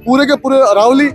पूरे के पूरे अरावली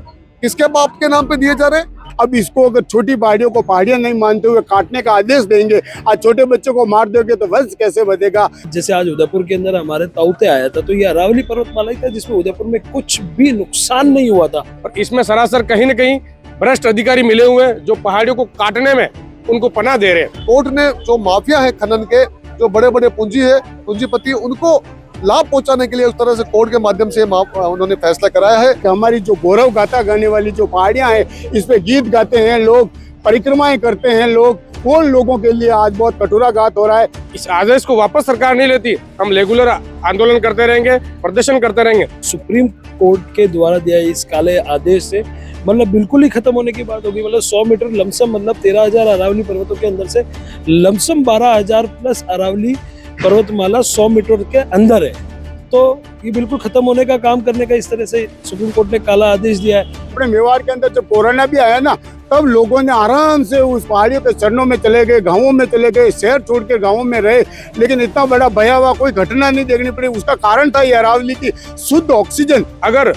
किसके बाप के नाम पे दिए जा रहे हैं। अब इसको अगर छोटी पहाड़ियों को पहाड़ियां नहीं मानते हुए काटने का आदेश देंगे, आज छोटे बच्चों को मार दोगे तो वंश कैसे बधेगा। जैसे आज उदयपुर के अंदर हमारे ताउते आया था, तो ये अरावली पर्वतमाला ही था जिसमें उदयपुर में कुछ भी नुकसान नहीं हुआ था। और इसमें सरासर कहीं न कहीं भ्रष्ट अधिकारी मिले हुए हैं जो पहाड़ियों को काटने में उनको पनाह दे रहे हैं। कोर्ट ने जो माफिया है खनन के, जो बड़े बड़े पूंजीपति, उनको लाभ पहुंचाने के लिए उस तरह से कोर्ट के माध्यम से उन्होंने फैसला कराया है कि हमारी जो गौरव गाथा गाने वाली जो पहाड़ियां हैं, इस पे गीत गाते हैं लोग, परिक्रमाएं करते हैं लोग, उन लोगों के लिए आज बहुत कटोराघात हो रहा है। इस आदेश को वापस सरकार नहीं लेती, हम रेगुलर आंदोलन करते रहेंगे, प्रदर्शन करते रहेंगे। सुप्रीम कोर्ट के द्वारा दिया इस काले आदेश से मतलब बिल्कुल ही खत्म होने की बात होगी। मतलब 100 मीटर लमसम, मतलब 13,000 अरावली पर्वतों के अंदर से लमसम 12,000 प्लस अरावली पर्वतमाला 100 मीटर के अंदर है, तो ये बिल्कुल खत्म होने का काम करने का इस तरह से सुप्रीम कोर्ट ने काला आदेश दिया है। अपने मेवाड़ के अंदर जब कोरोना भी आया ना, तब लोगों ने आराम से उस पहाड़ियों के चरणों में चले गए, गांवों में चले गए, शहर छोड़ के गांवों में रहे, लेकिन इतना बड़ा भयावह कोई घटना नहीं देखनी पड़ी। उसका कारण था ये अरावली की शुद्ध ऑक्सीजन। अगर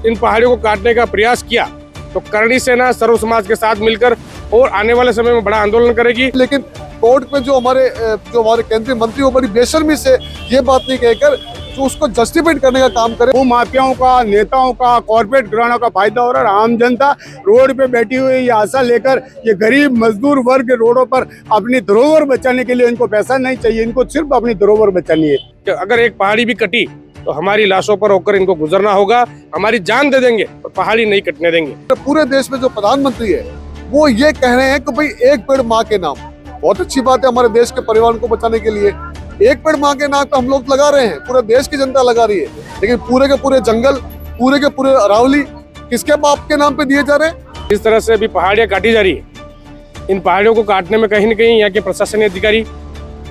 इन पहाड़ियों को काटने का प्रयास किया तो करणी सेना सर्व समाज के साथ मिलकर और आने वाले समय में बड़ा आंदोलन करेगी। लेकिन कोर्ट में जो हमारे केंद्रीय मंत्री वो बड़ी बेशर्मी से ये बात नहीं कहकर जो उसको जस्टिफाइड करने का काम करे। वो माफियाओं का, नेताओं का, कॉर्पोरेट घरानों का फायदा हो रहा है। आम जनता रोड पे बैठी हुई ये आशा लेकर, ये गरीब मजदूर वर्ग रोडों पर अपनी धरोहर बचाने के लिए, इनको पैसा नहीं चाहिए, इनको सिर्फ अपनी धरोहर बचानी है। कि अगर एक पहाड़ी भी कटी तो हमारी लाशों पर होकर इनको गुजरना होगा, हमारी जान दे देंगे और पहाड़ी नहीं कटने देंगे। पूरे देश में जो प्रधानमंत्री है वो ये कह रहे हैं कि भाई एक पेड़ माँ के नाम, बहुत अच्छी बात है हमारे देश के परिवार को बचाने के लिए। एक पेड़ माँ के नाम तो हम लोग लगा रहे हैं, पूरे देश की जनता लगा रही है, लेकिन पूरे के पूरे जंगल, पूरे के पूरे अरावली किसके बाप के नाम पे दिए जा रहे हैं। इस तरह से अभी पहाड़ियां काटी जा रही है, इन पहाड़ियों को काटने में कहीं न कहीं यहाँ के प्रशासनिक अधिकारी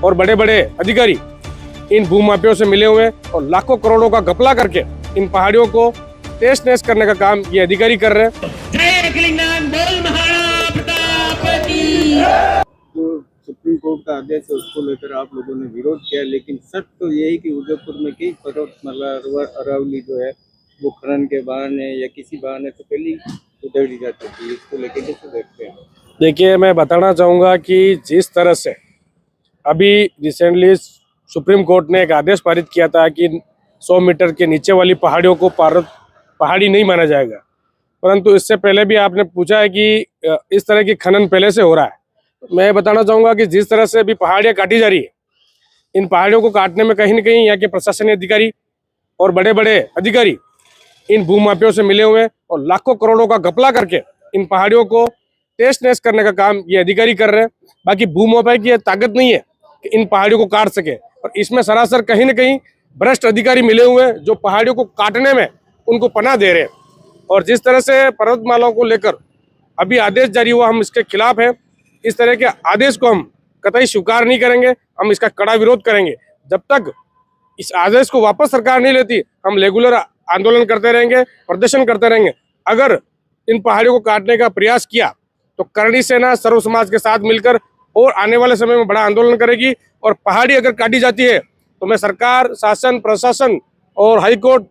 और बड़े बड़े अधिकारी इन भूमाफियों से मिले हुए हैं और लाखों करोड़ों का घपला करके इन पहाड़ियों को तहस नहस करने का काम ये अधिकारी कर रहे हैं। जो सुप्रीम कोर्ट का आदेश है उसको लेकर आप लोगों ने विरोध किया, लेकिन सच तो यही कि उदयपुर में कई पर्वतमाला अरावली जो है वो खनन के बहाने या किसी बहाने से पहले उधेड़ी जा चुकी है। इसको लेकर कैसे देखते हैं? देखिए, मैं बताना चाहूँगा कि जिस तरह से अभी रिसेंटली सुप्रीम कोर्ट ने एक आदेश पारित किया था कि 100 मीटर के नीचे वाली पहाड़ियों को पहाड़ी नहीं माना जाएगा, परंतु इससे पहले भी आपने पूछा है कि इस तरह की खनन पहले से हो रहा है। मैं बताना चाहूँगा कि जिस तरह से अभी पहाड़ियाँ काटी जा रही है, इन पहाड़ियों को काटने में कहीं न कहीं यहाँ के प्रशासनिक अधिकारी और बड़े बड़े अधिकारी इन भूमाफियों से मिले हुए हैं और लाखों करोड़ों का घपला करके इन पहाड़ियों को तहस नहस करने का काम ये अधिकारी कर रहे हैं। बाकी भूमाफिया की ताकत नहीं है कि इन पहाड़ियों को काट सके, और इसमें सरासर कहीं न कहीं भ्रष्ट अधिकारी मिले हुए हैं जो पहाड़ियों को काटने में उनको पनाह दे रहे हैं। और जिस तरह से पर्वतमालाओं को लेकर अभी आदेश जारी हुआ, हम इसके खिलाफ हैं। इस तरह के आदेश को हम कतई स्वीकार नहीं करेंगे, हम इसका कड़ा विरोध करेंगे। जब तक इस आदेश को वापस सरकार नहीं लेती, हम रेगुलर आंदोलन करते रहेंगे, प्रदर्शन करते रहेंगे। अगर इन पहाड़ियों को काटने का प्रयास किया तो करणी सेना सर्व समाज के साथ मिलकर और आने वाले समय में बड़ा आंदोलन करेगी। और पहाड़ी अगर काटी जाती है तो मैं सरकार, शासन, प्रशासन और हाईकोर्ट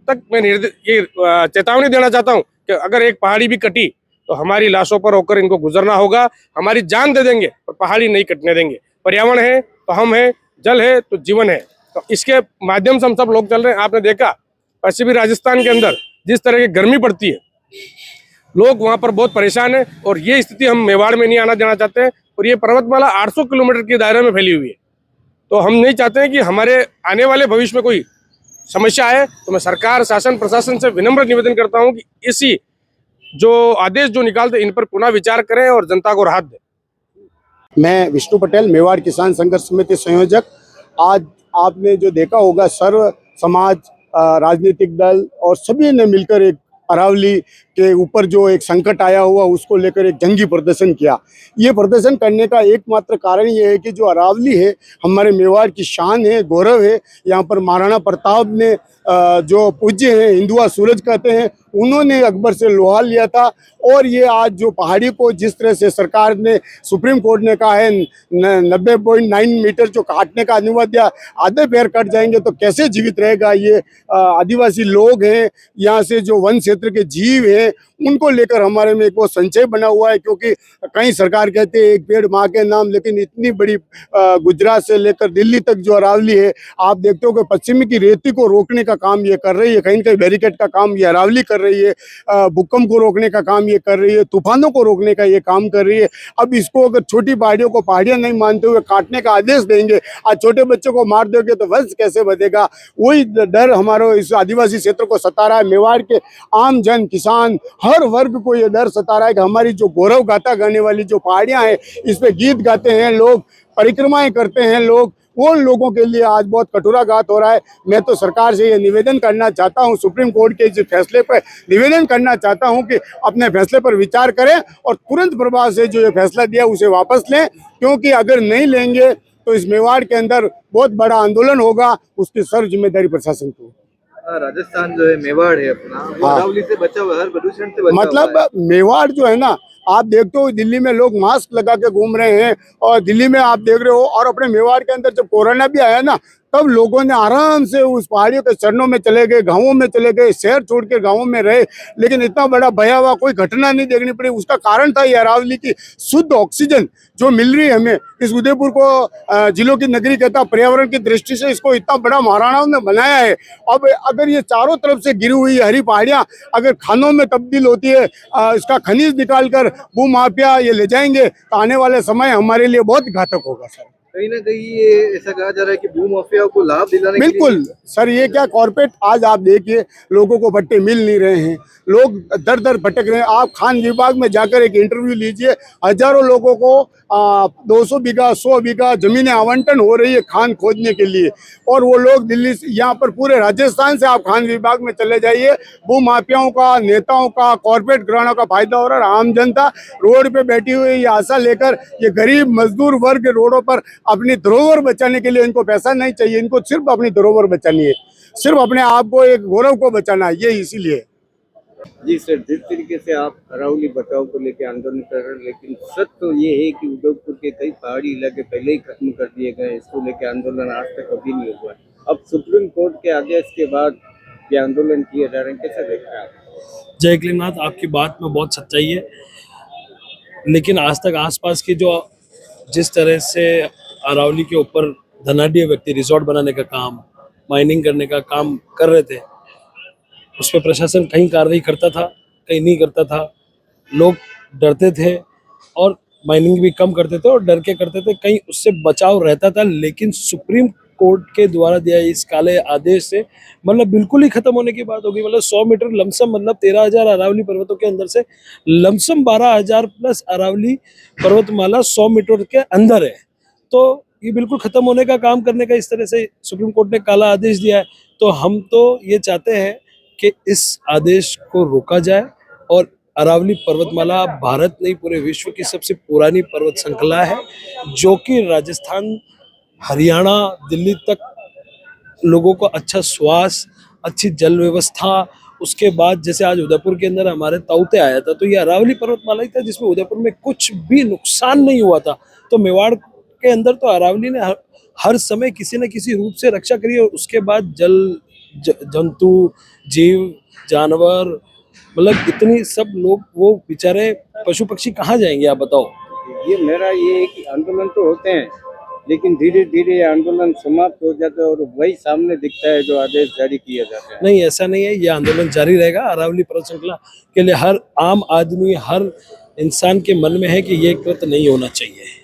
तक मैं ये चेतावनी देना चाहता हूँ कि अगर एक पहाड़ी भी कटी तो हमारी लाशों पर होकर इनको गुजरना होगा, हमारी जान दे देंगे और पहाड़ी नहीं कटने देंगे। पर्यावरण है तो हम हैं, जल है तो जीवन है, तो इसके माध्यम से हम सब लोग चल रहे हैं। आपने देखा पश्चिमी राजस्थान के अंदर जिस तरह की गर्मी पड़ती है, लोग वहाँ पर बहुत परेशान है, और ये स्थिति हम मेवाड़ में नहीं आना देना चाहते हैं। और ये पर्वतमाला 800 किलोमीटर के दायरे में फैली हुई है, तो हम नहीं चाहते हैं कि हमारे आने वाले भविष्य में कोई समस्या है। तो मैं सरकार, शासन, प्रशासन से विनम्र निवेदन करता हूं कि इसी जो आदेश जो निकालते इन पर पुनः विचार करें और जनता को राहत दें। मैं विष्णु पटेल, मेवाड़ किसान संघर्ष समिति संयोजक। आज आपने जो देखा होगा, सर्व समाज, राजनीतिक दल और सभी ने मिलकर एक अरावली के ऊपर जो एक संकट आया हुआ उसको लेकर एक जंगी प्रदर्शन किया। ये प्रदर्शन करने का एकमात्र कारण ये है कि जो अरावली है हमारे मेवाड़ की शान है, गौरव है। यहाँ पर महाराणा प्रताप ने जो पूज्य हैं हिंदुआ सूरज कहते हैं, उन्होंने अकबर से लोहा लिया था। और ये आज जो पहाड़ी को जिस तरह से सरकार ने, सुप्रीम कोर्ट ने कहा है 90.9 मीटर जो काटने का अनुवाद दिया, आधे पैर कट जाएंगे तो कैसे जीवित रहेगा ये आदिवासी लोग हैं, यहाँ से जो वन क्षेत्र के जीव हैं, उनको लेकर हमारे में एक वो संचय बना हुआ है। क्योंकि कहीं सरकार कहते हैं एक पेड़ माँ के नाम, लेकिन इतनी बड़ी गुजरात से लेकर दिल्ली तक जो अरावली है, आप देखते हो कि पश्चिमी की रेती को रोकने का काम ये कर रही है, कहीं कहीं बैरिकेड का काम ये अरावली कर रही है, भूकंप को रोकने का काम ये कर रही है, तूफानों को रोकने का ये काम कर रही है। अब इसको अगर छोटी पहाड़ियों को पहाड़ियां नहीं मानते हुए काटने का आदेश देंगे, आज छोटे बच्चों को मार दोगे तो वंश कैसे बढ़ेगा? वही डर हमारे इस आदिवासी क्षेत्र को सता रहा है। मेवाड़ के आम जन, किसान, हर वर्ग को ये डर सता रहा है कि हमारी जो गौरव गाथा गाने वाली जो पहाड़ियां हैं, इस पे गीत गाते हैं लोग, परिक्रमाएं करते हैं लोग, उन लोगों के लिए आज बहुत कटोराघात हो रहा है। मैं तो सरकार से ये निवेदन करना चाहता हूँ, सुप्रीम कोर्ट के इस फैसले पर निवेदन करना चाहता हूँ कि अपने फैसले पर विचार करें और तुरंत प्रभाव से जो ये फैसला दिया उसे वापस लें। क्योंकि अगर नहीं लेंगे तो इस मेवाड़ के अंदर बहुत बड़ा आंदोलन होगा, उसकी सर्व जिम्मेदारी प्रशासन की। राजस्थान जो है, मेवाड़ है अपना, वो हाँ। अरावली से बचा हुआ है, हर प्रदूषण से बचा हुआ मतलब है। मेवाड़ जो है ना, आप देखते हो दिल्ली में लोग मास्क लगा के घूम रहे हैं, और दिल्ली में आप देख रहे हो, और अपने मेवाड़ के अंदर जब कोरोना भी आया ना, तब लोगों ने आराम से उस पहाड़ियों के चरणों में चले गए, गांवों में चले गए, शहर छोड़ के गांवों में रहे, लेकिन इतना बड़ा भयावह कोई घटना नहीं देखनी पड़ी। उसका कारण था ये अरावली की शुद्ध ऑक्सीजन जो मिल रही है हमें। इस उदयपुर को जिलों की नगरी कहता, पर्यावरण की दृष्टि से इसको इतना बड़ा महाराणाओं ने बनाया है। अब अगर ये चारों तरफ से गिरी हुई हरी पहाड़ियां अगर खानों में तब्दील होती है, इसका खनिज निकाल कर भूमाफिया ये ले जाएंगे, तो आने वाले समय हमारे लिए बहुत घातक होगा सर। कहीं ना कहीं ये ऐसा कहा जा रहा है कि भूमाफिया को लाभ दिलाने के लिए बिल्कुल सर, ये क्या कॉर्पोरेट, आज आप देखिए लोगों को पट्टे मिल नहीं रहे हैं, लोग दर दर भटक रहे हैं। आप खान विभाग में जाकर एक इंटरव्यू लीजिए, हजारों लोगों को 200 बीघा 100 बीघा जमीनें आवंटन हो रही है खान खोदने के लिए, और वो लोग दिल्ली से, यहाँ पर पूरे राजस्थान से आप खान विभाग में चले जाइए, भूमाफियाओं का, नेताओं का, कॉर्पोरेट घरानों का फायदा हो रहा है। आम जनता रोड पे बैठी हुई ये आशा लेकर, ये गरीब मजदूर वर्ग रोडों पर अपनी धरोहर बचाने के लिए, इनको पैसा नहीं चाहिए, इनको सिर्फ अपनी धरोहर बचानी है, सिर्फ अपने आप को, एक गौरव को बचाना है, ये इसीलिए। जी सर, जिस तरीके से आप अरावली बचाओ को लेकर आंदोलन कर रहे हैं, लेकिन सच तो ये है कि उदयपुर के कई पहाड़ी इलाके पहले ही खत्म कर दिए गए, इसको लेकर आंदोलन आज तक कभी नहीं हुआ है। अब सुप्रीम कोर्ट के आदेश के बाद ये आंदोलन किए जा रहे हैं, कैसे देख रहे हैं आप? जय कलीनाथ, आपकी बात में बहुत सच्चाई है, लेकिन आज तक आसपास की जो जिस तरह से अरावली के ऊपर धनाढ़ी व्यक्ति रिजॉर्ट बनाने का काम, माइनिंग करने का काम कर रहे थे, उस पर प्रशासन कहीं कार्रवाई करता था, कहीं नहीं करता था। लोग डरते थे और माइनिंग भी कम करते थे और डर के करते थे, कहीं उससे बचाव रहता था। लेकिन सुप्रीम कोर्ट के द्वारा दिया इस काले आदेश से मतलब बिल्कुल ही खत्म होने की बात होगी। मतलब 100 मीटर लमसम, मतलब 13,000 अरावली पर्वतों के अंदर से लमसम 12,000 प्लस अरावली पर्वतमाला 100 मीटर के अंदर है, तो ये बिल्कुल खत्म होने का काम करने का इस तरह से सुप्रीम कोर्ट ने काला आदेश दिया है। तो हम तो ये चाहते हैं कि इस आदेश को रोका जाए और अरावली पर्वतमाला भारत नहीं पूरे विश्व की सबसे पुरानी पर्वत श्रृंखला है, जो कि राजस्थान, हरियाणा, दिल्ली तक लोगों को अच्छा श्वास, अच्छी जल व्यवस्था, उसके बाद जैसे आज उदयपुर के अंदर हमारे ताउते आया था, तो ये अरावली पर्वतमाला ही था जिसमें उदयपुर में कुछ भी नुकसान नहीं हुआ था। तो मेवाड़ के अंदर तो अरावली ने हर समय किसी न किसी रूप से रक्षा करी, और उसके बाद जंतु, जीव, जानवर, मतलब इतनी सब लोग, वो बेचारे पशु पक्षी कहाँ जाएंगे आप बताओ? ये मेरा ये है कि आंदोलन तो होते हैं, लेकिन धीरे धीरे ये आंदोलन समाप्त हो जाता है और वही सामने दिखता है जो आदेश जारी किया जाता है। नहीं, ऐसा नहीं है, ये आंदोलन जारी रहेगा। अरावली पर्वत श्रृंखला के लिए हर आम आदमी, हर इंसान के मन में है कि ये कृत्य नहीं होना चाहिए।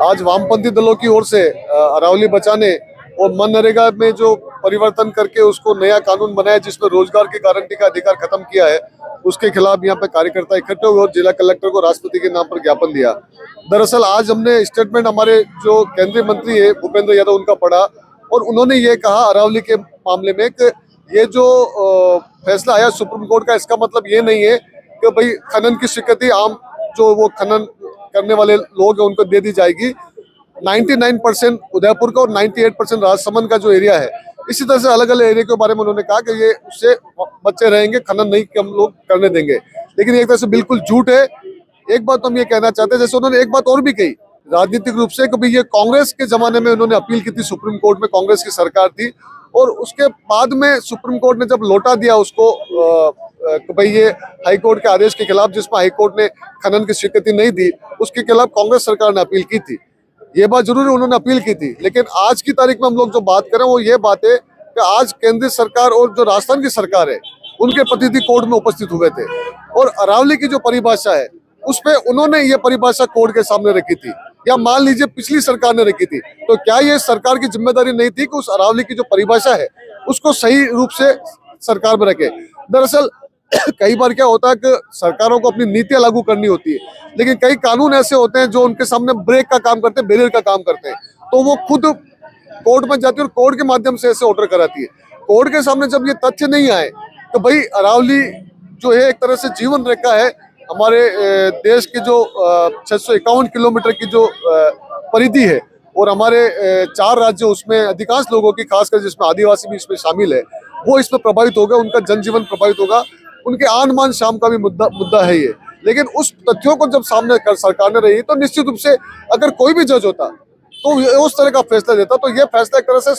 आज वामपंथी दलों की ओर से अरावली बचाने और मनरेगा में जो परिवर्तन करके उसको नया कानून बनाया जिसमें रोजगार की गारंटी का अधिकार खत्म किया है, उसके खिलाफ यहाँ पे कार्यकर्ता इकट्ठे हुए और जिला कलेक्टर को राष्ट्रपति के नाम पर ज्ञापन दिया। दरअसल आज हमने स्टेटमेंट हमारे जो केंद्रीय मंत्री है भूपेंद्र यादव उनका पढ़ा, और उन्होंने ये कहा अरावली के मामले में कि ये जो फैसला आया सुप्रीम कोर्ट का, इसका मतलब ये नहीं है कि भाई खनन की स्वीकृति आम जो वो खनन करने वाले लोग हैं उनको दे दी जाएगी। 99% उदयपुर का और 98% राजसमंद का जो एरिया है इसी तरह से अलग अलग एरिया के बारे में उन्होंने कहा कि ये उससे बच्चे रहेंगे, खनन नहीं कि हम लोग करने देंगे। लेकिन एक तरह से बिल्कुल झूठ है। एक बात तो हम ये कहना चाहते हैं, जैसे उन्होंने एक बात और भी कही राजनीतिक रूप से, कि भाई ये कांग्रेस के जमाने में उन्होंने अपील की थी सुप्रीम कोर्ट में, कांग्रेस की सरकार थी, और उसके बाद में सुप्रीम कोर्ट ने जब लौटा दिया उसको कि भाई ये हाई कोर्ट के आदेश के खिलाफ, जिसमें हाई कोर्ट ने खनन की स्वीकृति नहीं दी, उसके खिलाफ कांग्रेस सरकार ने अपील की थी। ये बात जरूर उन्होंने अपील की थी, लेकिन आज की तारीख में हम लोग जो बात करें वो ये बात है कि आज केंद्रीय सरकार और जो राजस्थान की सरकार है उनके प्रतिनिधि कोर्ट में उपस्थित हुए थे, और अरावली की जो परिभाषा है उस पे उन्होंने ये परिभाषा कोर्ट के सामने रखी थी, या मान लीजिए पिछली सरकार ने रखी थी। तो क्या ये सरकार की जिम्मेदारी नहीं थी कि उस अरावली की जो परिभाषा है उसको सही रूप से सरकार में रखे? दरअसल कई बार क्या होता है कि सरकारों को अपनी नीतियां लागू करनी होती है, लेकिन कई कानून ऐसे होते हैं जो उनके सामने ब्रेक का काम करते हैं, बैरियर का काम करते हैं, तो वो खुद कोर्ट में जाती है और कोर्ट के माध्यम से ऐसे ऑर्डर कराती है। कोर्ट के सामने जब ये तथ्य नहीं आए तो भाई अरावली जो है एक तरह से जीवन रेखा है, हमारे देश की जो 651 किलोमीटर की जो परिधि है, और हमारे 4 राज्य उसमें अधिकांश लोगों की, खासकर जिसमें आदिवासी भी इसमें शामिल है, वो इसमें प्रभावित होगा, उनका जनजीवन प्रभावित होगा, उनके आन मान शाम का भी मुद्दा है ये। लेकिन उस तथ्यों को जब सामने सरकार ने रही तो निश्चित रूप से अगर कोई भी जज होता तो उस तरह का फैसला देता। तो ये फैसला एक तरह से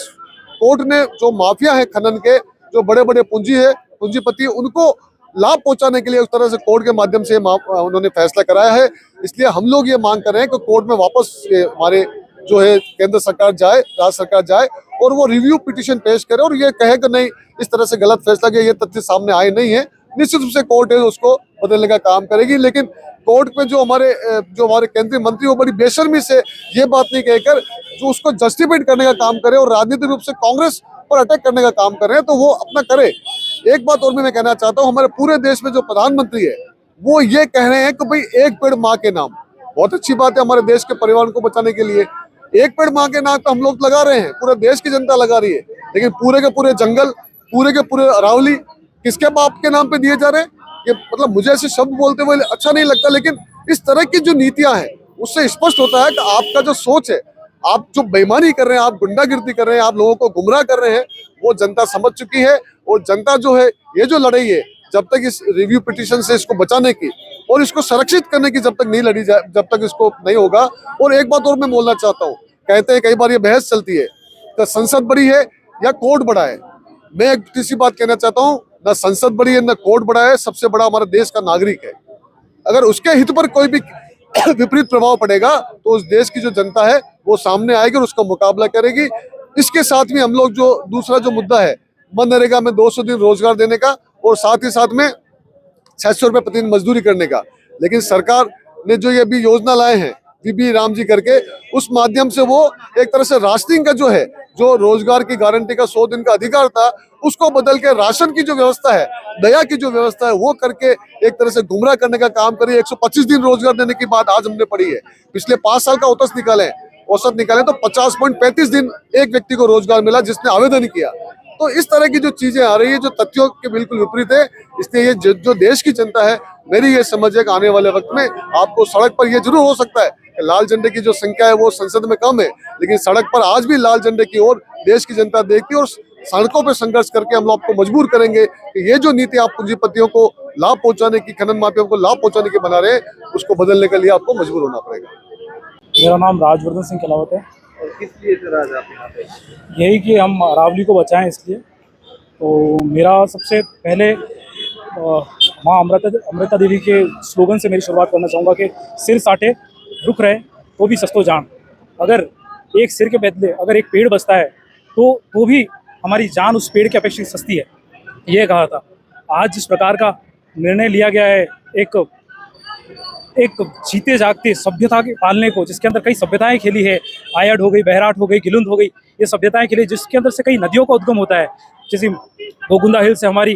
कोर्ट ने, जो माफिया है खनन के, जो बड़े बड़े पूंजीपति, उनको लाभ पहुंचाने के लिए उस तरह से कोर्ट के माध्यम से उन्होंने फैसला कराया है। इसलिए हम लोग ये मांग कर रहे हैं कि कोर्ट में वापस हमारे जो है केंद्र सरकार जाए, राज्य सरकार जाए, और वो रिव्यू पिटीशन पेश करे और ये कहे कि नहीं इस तरह से गलत फैसला किया, ये तथ्य सामने आए नहीं है। निश्चित रूप से कोर्ट है उसको बदलने का काम करेगी, लेकिन कोर्ट में जो हमारे केंद्रीय मंत्री, वो बड़ी बेशर्मी से ये बात नहीं कहकर जो उसको जस्टिफाइड करने का काम करे और राजनीतिक रूप से कांग्रेस पर अटैक करने का काम कर रहे हैं, तो वो अपना करे। एक बात और भी मैं कहना चाहता हूँ, हमारे पूरे देश में जो प्रधानमंत्री है वो ये कह रहे हैं कि भाई एक पेड़ माँ के नाम, बहुत अच्छी बात है हमारे देश के परिवार को बचाने के लिए। एक पेड़ माँ के नाम तो हम लोग लगा रहे हैं, पूरे देश की जनता लगा रही है, लेकिन पूरे के पूरे जंगल, पूरे के पूरे अरावली किसके बाप के नाम पे दिए जा रहे हैं? ये मतलब मुझे ऐसे शब्द बोलते हुए अच्छा नहीं लगता, लेकिन इस तरह की जो नीतियां हैं उससे स्पष्ट होता है कि आपका जो सोच है, आप जो बेईमानी कर रहे हैं, आप गुंडागिर्दी कर रहे हैं, आप लोगों को गुमराह कर रहे हैं, वो जनता समझ चुकी है। और जनता जो है ये जो लड़ाई है, जब तक इस रिव्यू पिटीशन से इसको बचाने की और इसको संरक्षित करने की जब तक नहीं लड़ी जाए, जब तक इसको नहीं होगा। और एक बात और मैं बोलना चाहता हूँ, कहते हैं कई बार ये बहस चलती है कि संसद बड़ी है या कोर्ट बड़ा है। मैं एक तीसरी बात कहना चाहता हूँ, ना संसद बड़ी है ना कोर्ट बड़ा है, सबसे बड़ा हमारे देश का नागरिक है। अगर उसके हित पर कोई भी विपरीत प्रभाव पड़ेगा तो उस देश की जो जनता है वो सामने आएगी और उसका मुकाबला करेगी। इसके साथ में हम लोग जो दूसरा जो मुद्दा है, मनरेगा में 200 दिन रोजगार देने का और साथ ही साथ में 600 रुपये प्रतिदिन मजदूरी करने का, लेकिन सरकार ने जो ये भी योजना लाए हैं बीबी राम जी करके, उस माध्यम से वो एक तरह से राशनिंग का जो है, जो रोजगार की गारंटी का 100 दिन का अधिकार था, उसको बदल के राशन की जो व्यवस्था है, दया की जो व्यवस्था है, वो करके एक तरह से गुमराह करने का काम करिए। 125 दिन रोजगार देने की बात आज हमने पढ़ी है, पिछले 5 साल का औसत निकाले तो 50.35 दिन एक व्यक्ति को रोजगार मिला जिसने आवेदन किया। तो इस तरह की जो चीजें आ रही है जो तथ्यों के बिल्कुल विपरीत है। इसलिए ये जो देश की जनता है, मेरी ये समझ है कि आने वाले वक्त में आपको सड़क पर ये जरूर हो सकता है कि लाल झंडे की जो संख्या है वो संसद में कम है, लेकिन सड़क पर आज भी लाल झंडे की ओर देश की जनता देखती है और सड़कों पर संघर्ष करके हम लोग आपको मजबूर करेंगे कि ये जो नीति आप पूंजीपतियों को लाभ पहुंचाने की, खनन माफिया को लाभ पहुंचाने की बना रहे हैं, उसको बदलने के लिए आपको मजबूर होना पड़ेगा। मेरा नाम राजवर्धन सिंह खिलावत है। और किस लिए सर आज आप यहाँ पे? यही कि हम अरावली को बचाएं, इसलिए तो मेरा सबसे पहले माँ अमृता देवी के स्लोगन से मेरी शुरुआत करना चाहूँगा कि सिर साटे रुक रहे तो भी सस्तो जान। अगर एक सिर के बदले अगर एक पेड़ बचता है तो भी हमारी जान उस पेड़ की अपेक्षा सस्ती है, ये कहा था। आज जिस प्रकार का निर्णय लिया गया है एक जीते जागते सभ्यता के पालने को, जिसके अंदर कई सभ्यताएं खेली है, आयड हो गई, बहराट हो गई, गिलुंद हो गई, ये सभ्यताएं खेली, जिसके अंदर से कई नदियों का उद्गम होता है। जैसे गोगुंदा हिल से हमारी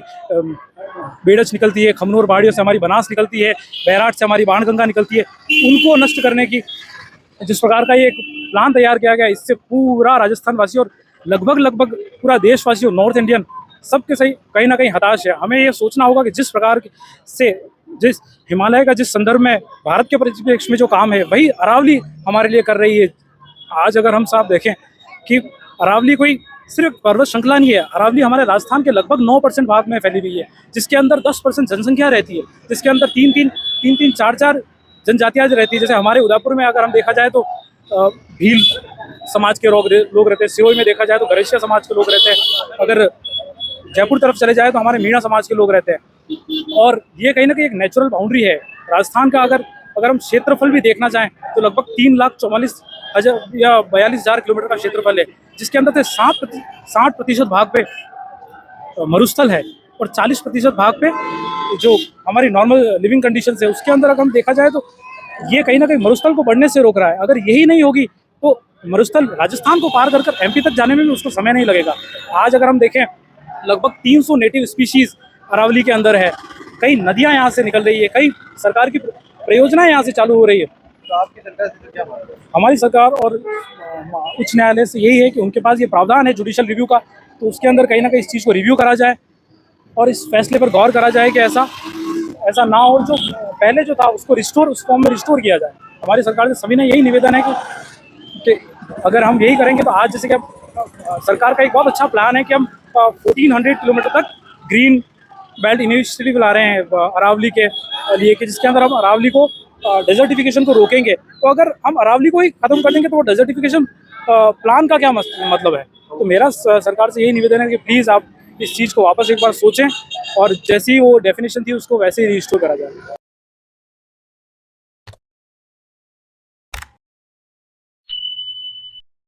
बेड़च निकलती है, खमनोर बाड़ियों से हमारी बनास निकलती है, बहराट से हमारी बाणगंगा निकलती है। उनको नष्ट करने की जिस प्रकार का ये एक प्लान तैयार किया गया, इससे पूरा राजस्थान वासी और लगभग पूरा देशवासी और नॉर्थ इंडियन सबके सही कहीं ना कहीं हताश है। हमें ये सोचना होगा कि जिस प्रकार से जिस हिमालय का जिस संदर्भ में भारत के परिप्रेक्ष्य में जो काम है, वही अरावली हमारे लिए कर रही है। आज अगर हम साफ देखें कि अरावली कोई सिर्फ पर्वत श्रृंखला नहीं है, अरावली हमारे राजस्थान के लगभग 9% भाग में फैली हुई है, जिसके अंदर 10% जनसंख्या रहती है, जिसके अंदर तीन चार जनजातियाँ रहती है। जैसे हमारे उदयपुर में अगर हम देखा जाए तो भील समाज के लोग रहते हैं, सिरोही में देखा जाए तो गरेशिया समाज के लोग रहते हैं, अगर जयपुर तरफ चले जाए तो हमारे मीणा समाज के लोग रहते हैं। और ये कहीं ना कहीं एक नेचुरल बाउंड्री है राजस्थान का। अगर हम क्षेत्रफल भी देखना चाहें तो लगभग 3,44,000 या 42,000 किलोमीटर का क्षेत्रफल है, जिसके अंदर से 60% भाग पे मरुस्थल है और 40% भाग पे जो हमारी नॉर्मल लिविंग कंडीशन है उसके अंदर अगर हम देखा जाए तो ये कहीं ना कहीं मरुस्थल को बढ़ने से रोक रहा है। अगर यही नहीं होगी तो मरुस्थल राजस्थान को पार कर एमपी तक जाने में भी उसको समय नहीं लगेगा। आज अगर हम देखें लगभग 300 नेटिव स्पीशीज अरावली के अंदर है, कई नदियां यहाँ से निकल रही है, कई सरकार की परियोजनाएं यहाँ से चालू हो रही है। तो आपकी सरकार से क्या मांग है? हमारी सरकार और उच्च न्यायालय से यही है कि उनके पास ये प्रावधान है जुडिशियल रिव्यू का, तो उसके अंदर कहीं ना कहीं इस चीज़ को रिव्यू करा जाए और इस फैसले पर गौर करा जाए कि ऐसा ना हो, जो पहले जो था उसको रिस्टोर, उस फॉर्म में रिस्टोर किया जाए। हमारी सरकार से सभी ने यही निवेदन है कि अगर हम यही करेंगे तो आज जैसे कि सरकार का एक बहुत अच्छा प्लान है कि हम 1400 किलोमीटर तक ग्रीन बेल्ट इनिशिएटिव ला रहे हैं अरावली के लिए, कि जिसके अंदर हम अरावली को डेजर्टिफिकेशन को रोकेंगे। तो अगर हम अरावली को ही खत्म कर देंगे तो वो डेजर्टिफिकेशन प्लान का क्या मतलब है। तो मेरा सरकार से यही निवेदन है कि प्लीज़ आप इस चीज़ को वापस एक बार सोचें और जैसी वो डेफिनेशन थी उसको वैसे ही रिस्टोर करा जाए।